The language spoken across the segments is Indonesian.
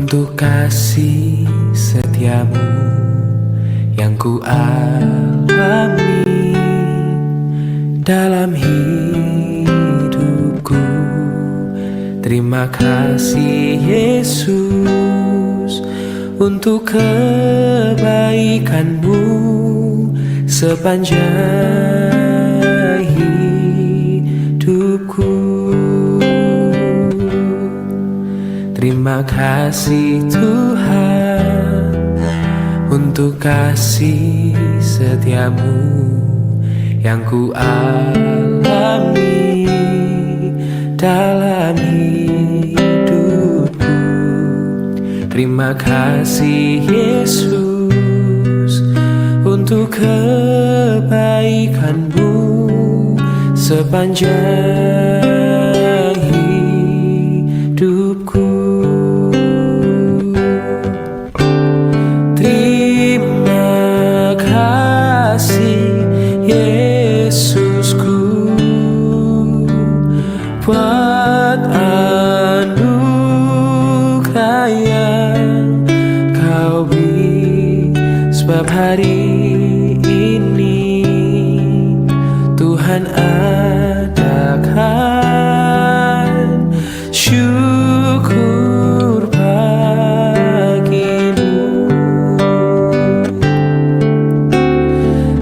untuk kasih setiamu yang ku alami dalam hidupku. Terima kasih Yesus untuk kebaikanmu sepanjang hidupku. Terima kasih Tuhan untuk kasih setiamu yang ku alami dalam hidupku. Terima kasih Yesus untuk kebaikanmu sepanjang hidupku. Terima kasih Yesusku buat anugerah yang kau beri, sebab hari ini Tuhan adakan syukur bagimu.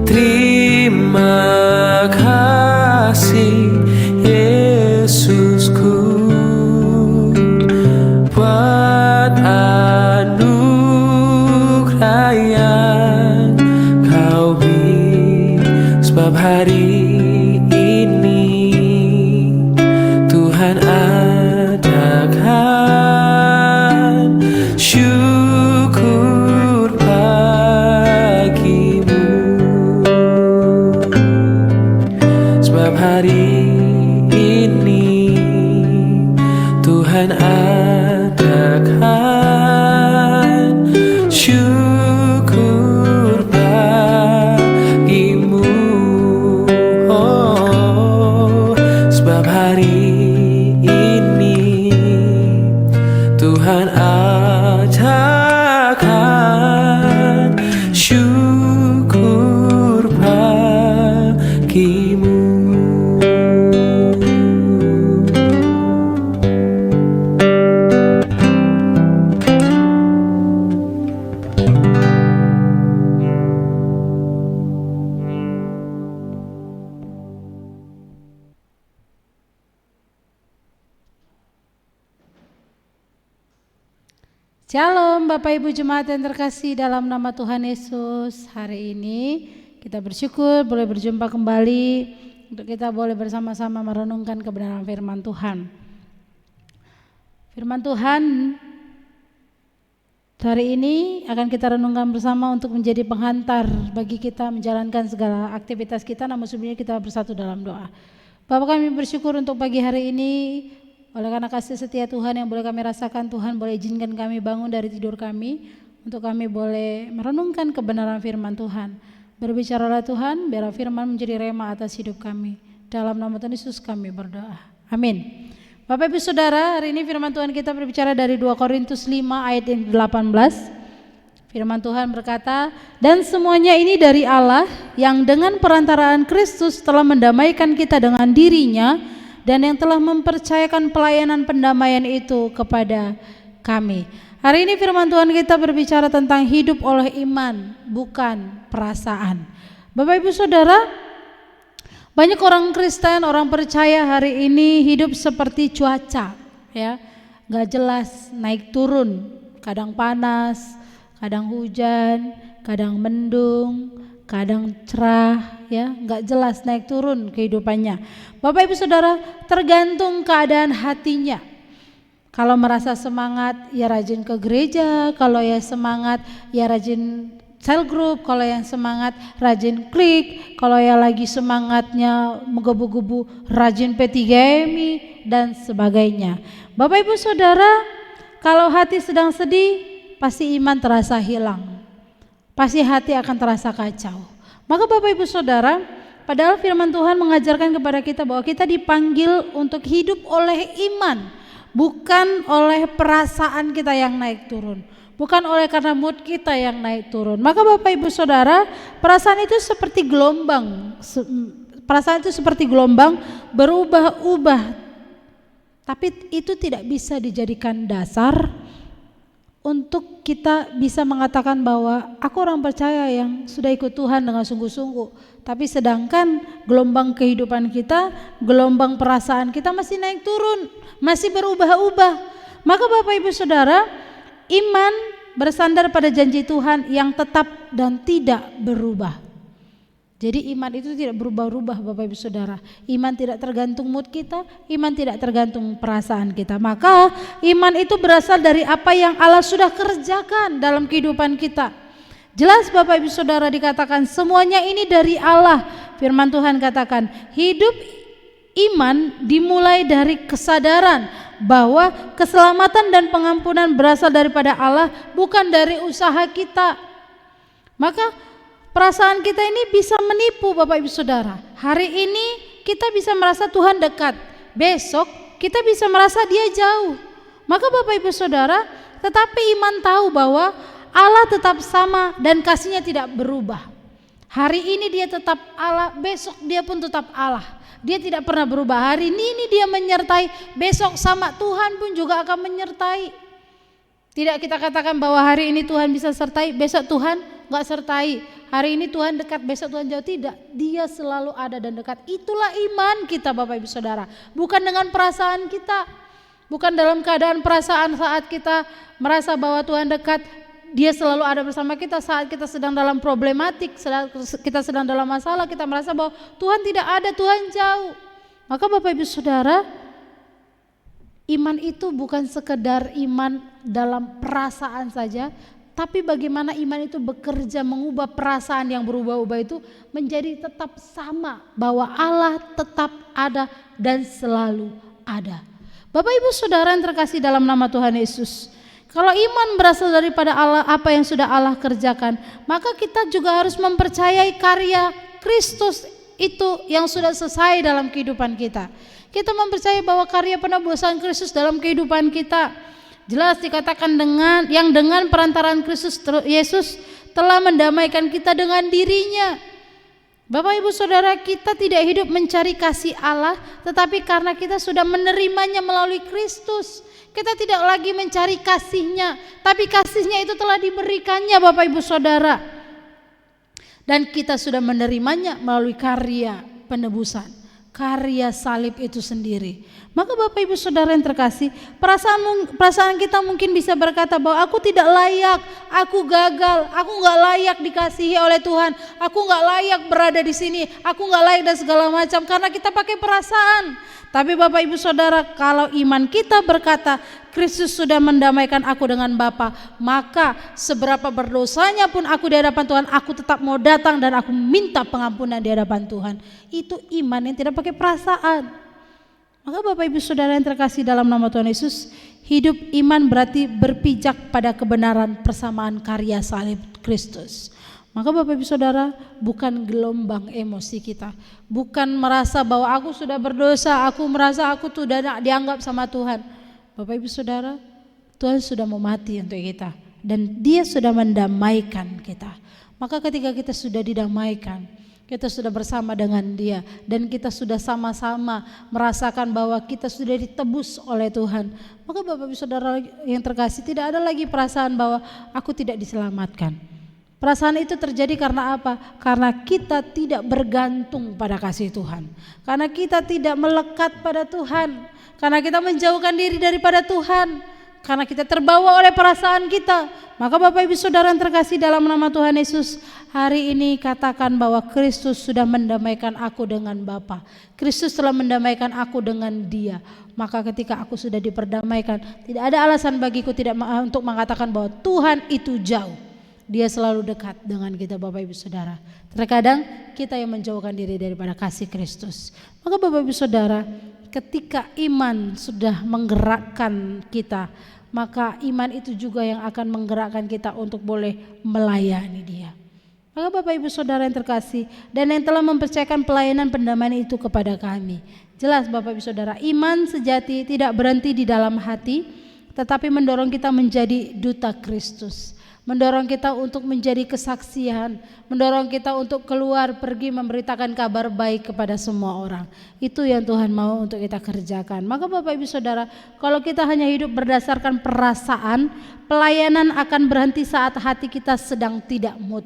Terima kasih Yesusku buat anugerah yang kau beri, sebab hari ini Tuhan adakan syukur bagimu, sebab hari ini Tuhan adakan syukur bagimu. Oh, sebab hari ini Tuhan adakan syukur bagimu. Shalom Bapak Ibu Jemaat yang terkasih dalam nama Tuhan Yesus. Hari ini kita bersyukur boleh berjumpa kembali untuk kita boleh bersama-sama merenungkan kebenaran firman Tuhan. Firman Tuhan hari ini akan kita renungkan bersama untuk menjadi penghantar bagi kita menjalankan segala aktivitas kita, namun sebelumnya kita bersatu dalam doa. Bapak, kami bersyukur untuk pagi hari ini. Oleh karena kasih setia Tuhan yang boleh kami rasakan, Tuhan boleh izinkan kami bangun dari tidur kami untuk kami boleh merenungkan kebenaran firman Tuhan. Berbicaralah Tuhan, biarlah firman menjadi rema atas hidup kami. Dalam nama Tuhan Yesus kami berdoa. Amin. Bapak Ibu Saudara, hari ini firman Tuhan kita berbicara dari 2 Korintus 5 ayat yang 18. Firman Tuhan berkata, dan semuanya ini dari Allah yang dengan perantaraan Kristus telah mendamaikan kita dengan dirinya dan yang telah mempercayakan pelayanan pendamaian itu kepada kami. Hari ini firman Tuhan kita berbicara tentang hidup oleh iman, bukan perasaan. Bapak Ibu Saudara, banyak orang Kristen, orang percaya hari ini hidup seperti cuaca, ya, gak jelas, naik turun, kadang panas, kadang hujan, kadang mendung, kadang cerah, ya, nggak jelas naik turun kehidupannya. Bapak Ibu Saudara, tergantung keadaan hatinya. Kalau merasa semangat, ya rajin ke gereja. Kalau ya semangat, ya rajin cell group. Kalau yang semangat, rajin klik. Kalau ya lagi semangatnya menggebu-gebu, rajin P3MI dan sebagainya. Bapak Ibu Saudara, kalau hati sedang sedih, pasti iman terasa hilang. Pasti hati akan terasa kacau. Maka Bapak Ibu Saudara, padahal firman Tuhan mengajarkan kepada kita bahwa kita dipanggil untuk hidup oleh iman, bukan oleh perasaan kita yang naik turun, bukan oleh karena mood kita yang naik turun. Maka Bapak Ibu Saudara, perasaan itu seperti gelombang, perasaan itu seperti gelombang berubah-ubah. Tapi itu tidak bisa dijadikan dasar untuk kita bisa mengatakan bahwa aku orang percaya yang sudah ikut Tuhan dengan sungguh-sungguh. Tapi sedangkan gelombang kehidupan kita, gelombang perasaan kita masih naik turun, masih berubah-ubah. Maka Bapak Ibu Saudara, iman bersandar pada janji Tuhan yang tetap dan tidak berubah. Jadi iman itu tidak berubah-ubah Bapak Ibu Saudara. Iman tidak tergantung mood kita, iman tidak tergantung perasaan kita. Maka iman itu berasal dari apa yang Allah sudah kerjakan dalam kehidupan kita. Jelas Bapak Ibu Saudara, dikatakan semuanya ini dari Allah. Firman Tuhan katakan, hidup iman dimulai dari kesadaran bahwa keselamatan dan pengampunan berasal daripada Allah, bukan dari usaha kita. Maka perasaan kita ini bisa menipu Bapak Ibu Saudara. Hari ini kita bisa merasa Tuhan dekat, besok kita bisa merasa dia jauh. Maka Bapak Ibu Saudara, tetapi iman tahu bahwa Allah tetap sama dan kasihnya tidak berubah. Hari ini dia tetap Allah, besok dia pun tetap Allah. Dia tidak pernah berubah. Hari ini dia menyertai, besok sama Tuhan pun juga akan menyertai. Tidak kita katakan bahwa hari ini Tuhan bisa sertai, besok Tuhan gak sertai. Hari ini Tuhan dekat, besok Tuhan jauh. Tidak, dia selalu ada dan dekat. Itulah iman kita Bapak Ibu Saudara. Bukan dengan perasaan kita, bukan dalam keadaan perasaan saat kita merasa bahwa Tuhan dekat, dia selalu ada bersama kita. Saat kita sedang dalam problematik, kita sedang dalam masalah, kita merasa bahwa Tuhan tidak ada, Tuhan jauh. Maka Bapak Ibu Saudara, iman itu bukan sekedar iman dalam perasaan saja, tapi bagaimana iman itu bekerja mengubah perasaan yang berubah-ubah itu menjadi tetap sama, bahwa Allah tetap ada dan selalu ada. Bapak Ibu Saudara yang terkasih dalam nama Tuhan Yesus, kalau iman berasal daripada Allah, apa yang sudah Allah kerjakan, maka kita juga harus mempercayai karya Kristus itu yang sudah selesai dalam kehidupan kita. Kita mempercayai bahwa karya penebusan Kristus dalam kehidupan kita jelas dikatakan dengan perantaraan Kristus Yesus telah mendamaikan kita dengan dirinya. Bapak Ibu Saudara, kita tidak hidup mencari kasih Allah, tetapi karena kita sudah menerimanya melalui Kristus. Kita tidak lagi mencari kasihnya, tapi kasihnya itu telah diberikannya Bapak Ibu Saudara. Dan kita sudah menerimanya melalui karya penebusan, karya salib itu sendiri. Maka Bapak Ibu Saudara yang terkasih, perasaan kita mungkin bisa berkata bahwa aku tidak layak, aku gagal, aku gak layak dikasihi oleh Tuhan, aku gak layak berada di sini, aku gak layak dan segala macam, karena kita pakai perasaan. Tapi Bapak Ibu Saudara, kalau iman kita berkata Kristus sudah mendamaikan aku dengan Bapa, maka seberapa berdosanya pun aku di hadapan Tuhan, aku tetap mau datang dan aku minta pengampunan di hadapan Tuhan. Itu iman yang tidak pakai perasaan. Maka Bapak Ibu Saudara yang terkasih dalam nama Tuhan Yesus, hidup iman berarti berpijak pada kebenaran persamaan karya salib Kristus. Maka Bapak Ibu Saudara, bukan gelombang emosi kita, bukan merasa bahwa aku sudah berdosa, aku merasa aku tuh udah dianggap sama Tuhan. Bapak Ibu Saudara, Tuhan sudah mau mati untuk kita dan dia sudah mendamaikan kita. Maka ketika kita sudah didamaikan, kita sudah bersama dengan dia dan kita sudah sama-sama merasakan bahwa kita sudah ditebus oleh Tuhan, maka Bapak Ibu Saudara yang terkasih, tidak ada lagi perasaan bahwa aku tidak diselamatkan. Perasaan itu terjadi karena apa? Karena kita tidak bergantung pada kasih Tuhan, karena kita tidak melekat pada Tuhan, karena kita menjauhkan diri daripada Tuhan, karena kita terbawa oleh perasaan kita. Maka Bapak Ibu Saudara yang terkasih dalam nama Tuhan Yesus, hari ini katakan bahwa Kristus sudah mendamaikan aku dengan Bapa. Kristus telah mendamaikan aku dengan Dia. Maka ketika aku sudah diperdamaikan, tidak ada alasan bagiku untuk mengatakan bahwa Tuhan itu jauh. Dia selalu dekat dengan kita Bapak Ibu Saudara. Terkadang kita yang menjauhkan diri daripada kasih Kristus. Maka Bapak Ibu Saudara, ketika iman sudah menggerakkan kita, maka iman itu juga yang akan menggerakkan kita untuk boleh melayani Dia. Maka Bapak Ibu Saudara yang terkasih, dan yang telah mempercayakan pelayanan pendamaian itu kepada kami. Jelas Bapak Ibu Saudara, iman sejati tidak berhenti di dalam hati, tetapi mendorong kita menjadi duta Kristus, mendorong kita untuk menjadi kesaksian, mendorong kita untuk keluar pergi memberitakan kabar baik kepada semua orang. Itu yang Tuhan mau untuk kita kerjakan. Maka Bapak Ibu Saudara, kalau kita hanya hidup berdasarkan perasaan, pelayanan akan berhenti saat hati kita sedang tidak mood.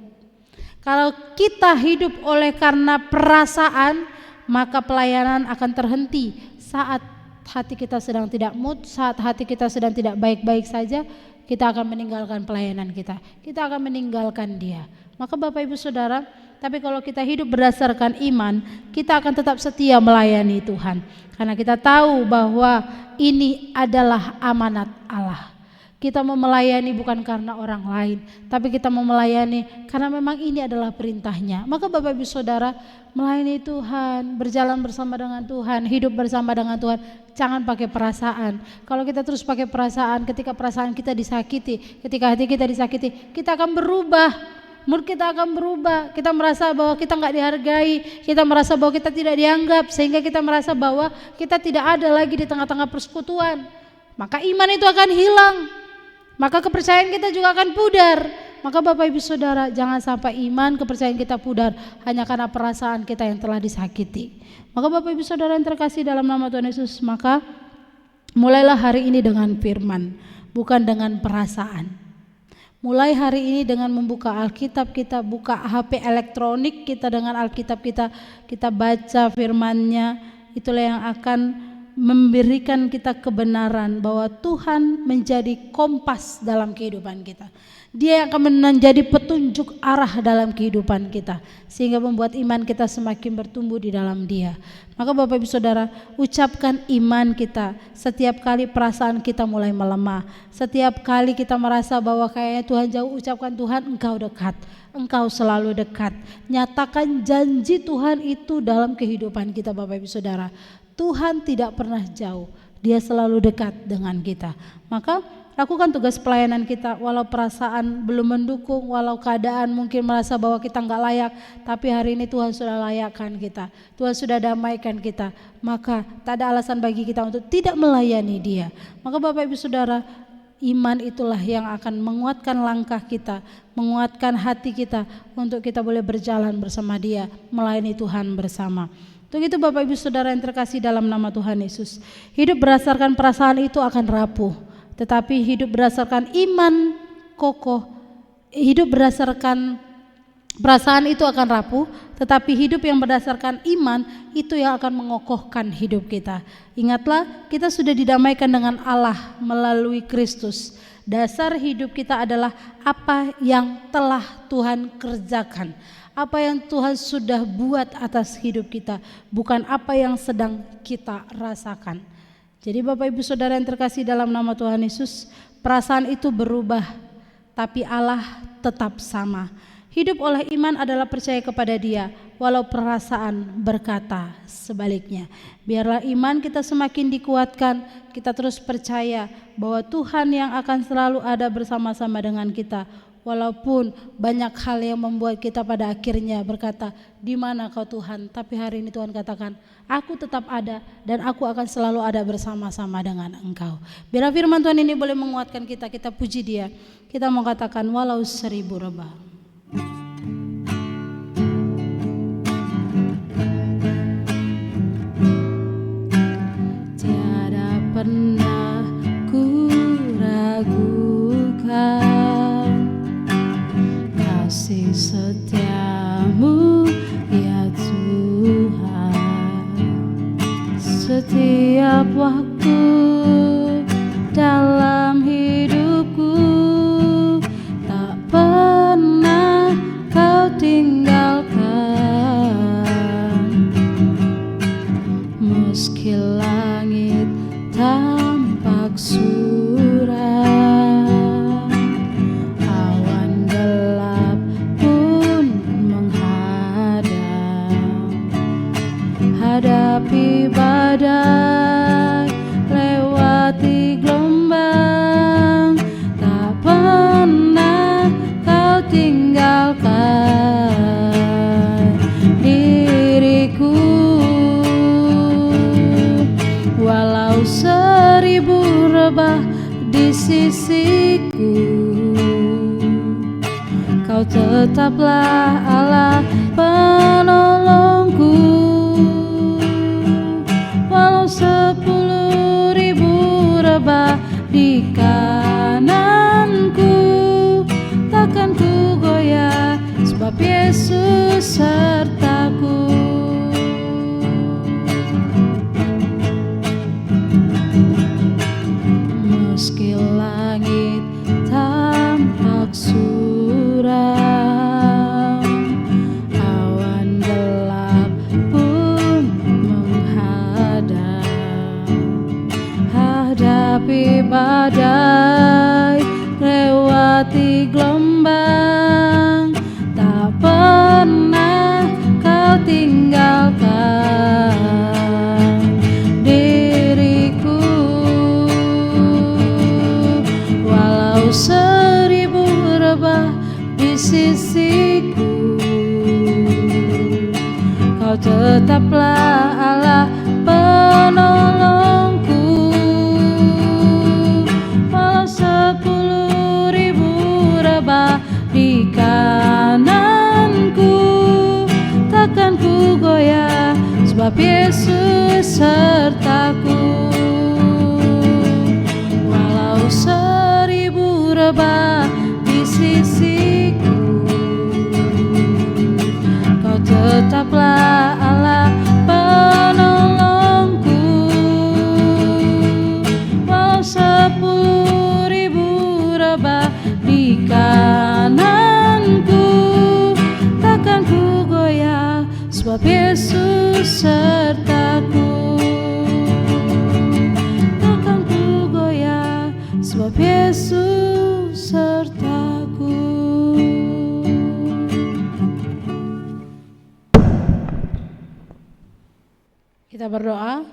Kalau kita hidup oleh karena perasaan, maka pelayanan akan terhenti saat hati kita sedang tidak mood, saat hati kita sedang tidak baik-baik saja, kita akan meninggalkan pelayanan kita. Kita akan meninggalkan Dia. Maka Bapak Ibu Saudara, tapi kalau kita hidup berdasarkan iman, kita akan tetap setia melayani Tuhan. Karena kita tahu bahwa ini adalah amanat Allah. Kita mau melayani bukan karena orang lain, tapi kita mau melayani karena memang ini adalah perintahnya. Maka Bapak Ibu Saudara, melayani Tuhan, berjalan bersama dengan Tuhan, hidup bersama dengan Tuhan, jangan pakai perasaan. Kalau kita terus pakai perasaan, ketika perasaan kita disakiti, ketika hati kita disakiti, kita akan berubah. Mood kita akan berubah, kita merasa bahwa kita nggak dihargai, kita merasa bahwa kita tidak dianggap, sehingga kita merasa bahwa kita tidak ada lagi di tengah-tengah persekutuan. Maka iman itu akan hilang. Maka kepercayaan kita juga akan pudar. Maka Bapak Ibu Saudara, jangan sampai iman, kepercayaan kita pudar hanya karena perasaan kita yang telah disakiti. Maka Bapak Ibu Saudara yang terkasih dalam nama Tuhan Yesus, maka mulailah hari ini dengan firman, bukan dengan perasaan. Mulai hari ini dengan membuka Alkitab kita, buka HP elektronik kita dengan Alkitab kita baca firman-Nya. Itulah yang akan memberikan kita kebenaran bahwa Tuhan menjadi kompas dalam kehidupan kita. Dia yang akan menjadi petunjuk arah dalam kehidupan kita, sehingga membuat iman kita semakin bertumbuh di dalam Dia. Maka Bapak Ibu Saudara, ucapkan iman kita setiap kali perasaan kita mulai melemah. Setiap kali kita merasa bahwa kayaknya Tuhan jauh, ucapkan Tuhan Engkau dekat, Engkau selalu dekat. Nyatakan janji Tuhan itu dalam kehidupan kita Bapak Ibu Saudara. Tuhan tidak pernah jauh, Dia selalu dekat dengan kita. Maka lakukan tugas pelayanan kita, walau perasaan belum mendukung, walau keadaan mungkin merasa bahwa kita nggak layak, tapi hari ini Tuhan sudah layakkan kita, Tuhan sudah damaikan kita. Maka tak ada alasan bagi kita untuk tidak melayani Dia. Maka Bapak Ibu Saudara, iman itulah yang akan menguatkan langkah kita, menguatkan hati kita untuk kita boleh berjalan bersama Dia, melayani Tuhan bersama. Untuk itu Bapak Ibu Saudara yang terkasih dalam nama Tuhan Yesus, hidup berdasarkan perasaan itu akan rapuh, tetapi hidup berdasarkan iman kokoh. Hidup berdasarkan perasaan itu akan rapuh, tetapi hidup yang berdasarkan iman itu yang akan mengokohkan hidup kita. Ingatlah, kita sudah didamaikan dengan Allah melalui Kristus. Dasar hidup kita adalah apa yang telah Tuhan kerjakan, apa yang Tuhan sudah buat atas hidup kita, bukan apa yang sedang kita rasakan. Jadi Bapak Ibu Saudara yang terkasih dalam nama Tuhan Yesus, perasaan itu berubah, tapi Allah tetap sama. Hidup oleh iman adalah percaya kepada Dia, walau perasaan berkata sebaliknya. Biarlah iman kita semakin dikuatkan, kita terus percaya bahwa Tuhan yang akan selalu ada bersama-sama dengan kita. Walaupun banyak hal yang membuat kita pada akhirnya berkata, di mana kau Tuhan? Tapi hari ini Tuhan katakan, aku tetap ada dan aku akan selalu ada bersama-sama dengan Engkau. Biar firman Tuhan ini boleh menguatkan kita, kita puji Dia. Kita mau katakan walau 1000 rebah. Tiada pernah ku ragukan kasih setiamu ya Tuhan. Setiap waktu dalam hidupku tak pernah kau tinggalkan. Meski langit tampak suram, awan gelap pun menghadang, hadapi badai, lewati gelombang, tak pernah kau tinggalkan. di sisiku. Kau tetaplah Allah penolongku. Walau 10.000 rebah di kananku, takkan ku goyah, sebab Yesus sertaku. Meski langit tampak suram, awan gelap pun menghadang, hadapi badai, lewati gelombang, tak pernah kau tinggalkan diriku. Walau 1000 rebah di sisiku, kau tetaplah Allah penolongku. Walau 10.000 rebah di kananku, takkan ku goyah, sebab Yesus sertaku. Walau 1000 rebah di sisiku, kau tetaplah Allah penolongku. Walau 10.000 rebah di kananku, takkan ku goyah, sebab Yesus sertaku. Takkan ku goyah, sebab Yesus sertaku. Kita berdoa.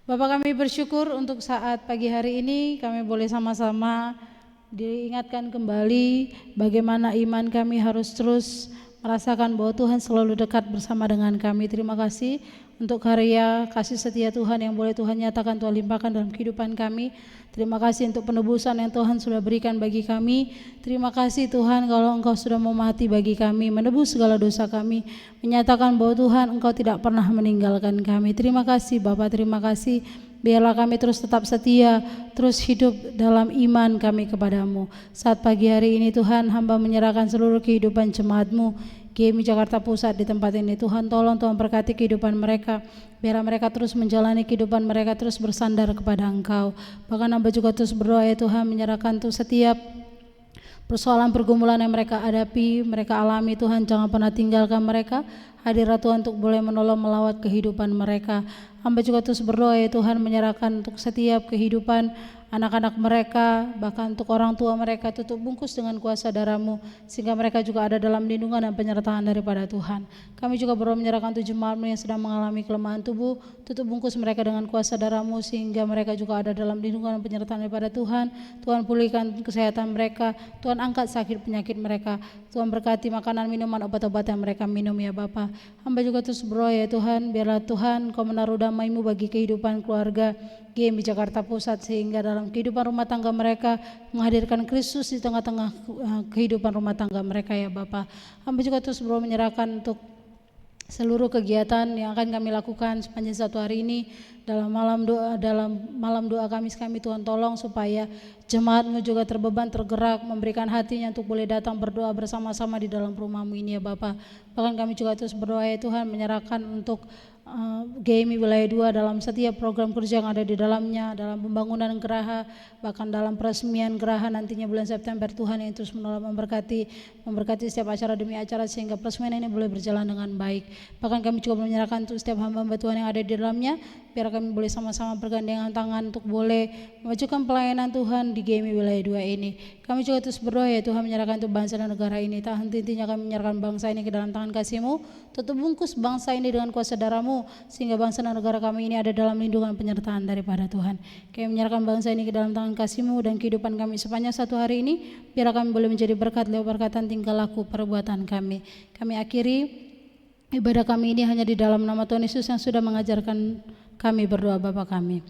Bapa, kami bersyukur untuk saat pagi hari ini kami boleh sama-sama diingatkan kembali bagaimana iman kami harus terus merasakan bahwa Tuhan selalu dekat bersama dengan kami. Terima kasih untuk karya kasih setia Tuhan yang boleh Tuhan nyatakan, Tuhan limpahkan dalam kehidupan kami. Terima kasih untuk penebusan yang Tuhan sudah berikan bagi kami. Terima kasih Tuhan kalau Engkau sudah mau mati bagi kami, menebus segala dosa kami, menyatakan bahwa Tuhan Engkau tidak pernah meninggalkan kami. Terima kasih Bapa, terima kasih. Biarlah kami terus tetap setia, terus hidup dalam iman kami kepadamu. Saat pagi hari ini Tuhan, hamba menyerahkan seluruh kehidupan jemaat-Mu GMI Jakarta Pusat di tempat ini. Tuhan tolong, Tuhan berkati kehidupan mereka, biar mereka terus menjalani kehidupan mereka, terus bersandar kepada Engkau. Bahkan hamba juga terus berdoa ya Tuhan, menyerahkan tuh setiap persoalan pergumulan yang mereka hadapi, mereka alami. Tuhan jangan pernah tinggalkan mereka. Hadirat Tuhan untuk boleh menolong melawat kehidupan mereka. Hamba juga terus berdoa ya Tuhan, menyerahkan untuk setiap kehidupan anak-anak mereka, bahkan untuk orang tua mereka, tutup bungkus dengan kuasa darah-Mu, sehingga mereka juga ada dalam lindungan dan penyertaan daripada Tuhan. Kami juga berdoa menyerahkan tujuh jemaat-Mu yang sedang mengalami kelemahan tubuh, tutup bungkus mereka dengan kuasa darah-Mu, sehingga mereka juga ada dalam lindungan dan penyertaan daripada Tuhan. Tuhan pulihkan kesehatan mereka, Tuhan angkat sakit penyakit mereka, Tuhan berkati makanan, minuman, obat-obat yang mereka minum ya Bapa. Hamba juga terus berdoa ya Tuhan, biarlah Tuhan Kau menaruh damai-Mu bagi kehidupan keluarga GMI Jakarta Pusat, sehingga dalam kehidupan rumah tangga mereka menghadirkan Kristus di tengah-tengah kehidupan rumah tangga mereka ya Bapa. Hamba juga terus berdoa menyerahkan untuk seluruh kegiatan yang akan kami lakukan sepanjang satu hari ini dalam malam doa Kamis kami. Tuhan tolong supaya jemaat-Mu juga terbeban, tergerak, memberikan hatinya untuk boleh datang berdoa bersama-sama di dalam rumah-Mu ini ya Bapa. Bahkan kami juga terus berdoa ya Tuhan, menyerahkan untuk GMI Wilayah 2 dalam setiap program kerja yang ada di dalamnya, dalam pembangunan geraha, bahkan dalam peresmian geraha nantinya bulan September. Tuhan yang terus menolong, memberkati setiap acara demi acara, sehingga peresmian ini boleh berjalan dengan baik. Bahkan kami juga menyerahkan untuk setiap hamba-hamba Tuhan yang ada di dalamnya, biar kami boleh sama-sama bergandengan tangan untuk boleh memajukan pelayanan Tuhan di GMI Wilayah 2 ini. Kami juga terus berdoa ya Tuhan, menyerahkan untuk bangsa dan negara ini. Tak henti-hentinya kami menyerahkan bangsa ini ke dalam tangan kasih-Mu. Tutup bungkus bangsa ini dengan kuasa darah-Mu, sehingga bangsa dan negara kami ini ada dalam lindungan penyertaan daripada Tuhan. Kami menyerahkan bangsa ini ke dalam tangan kasih-Mu dan kehidupan kami sepanjang satu hari ini, biar kami boleh menjadi berkat lewat perkataan tingkah laku perbuatan kami. Kami akhiri ibadah kami ini hanya di dalam nama Tuhan Yesus yang sudah mengajarkan kami berdoa. Bapa kami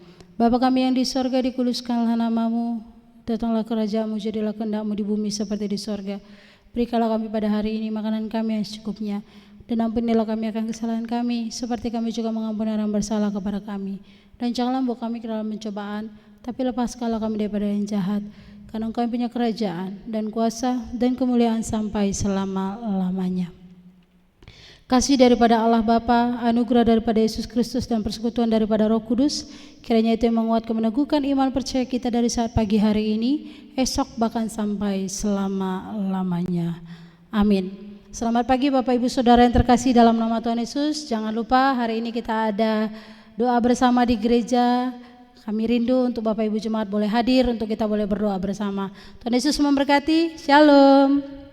yang di sorga, dikuduskanlah nama-Mu, Datanglah kerajaan-Mu, jadilah kehendak-Mu di bumi seperti di sorga. Berikanlah kami pada hari ini makanan kami yang secukupnya, dan ampunilah kami akan kesalahan kami, seperti kami juga mengampuni orang bersalah kepada kami. Dan janganlah membawa kami ke dalam pencobaan, tapi lepaskanlah kami daripada yang jahat. Karena Engkau yang punya kerajaan, dan kuasa, dan kemuliaan sampai selama-lamanya. Kasih daripada Allah Bapa, anugerah daripada Yesus Kristus, dan persekutuan daripada Roh Kudus, kiranya itu yang menguatkan meneguhkan iman percaya kita dari saat pagi hari ini, esok bahkan sampai selama-lamanya. Amin. Selamat pagi Bapak Ibu Saudara yang terkasih dalam nama Tuhan Yesus. Jangan lupa hari ini kita ada doa bersama di gereja. Kami rindu untuk Bapak Ibu Jemaat boleh hadir untuk kita boleh berdoa bersama. Tuhan Yesus memberkati. Shalom.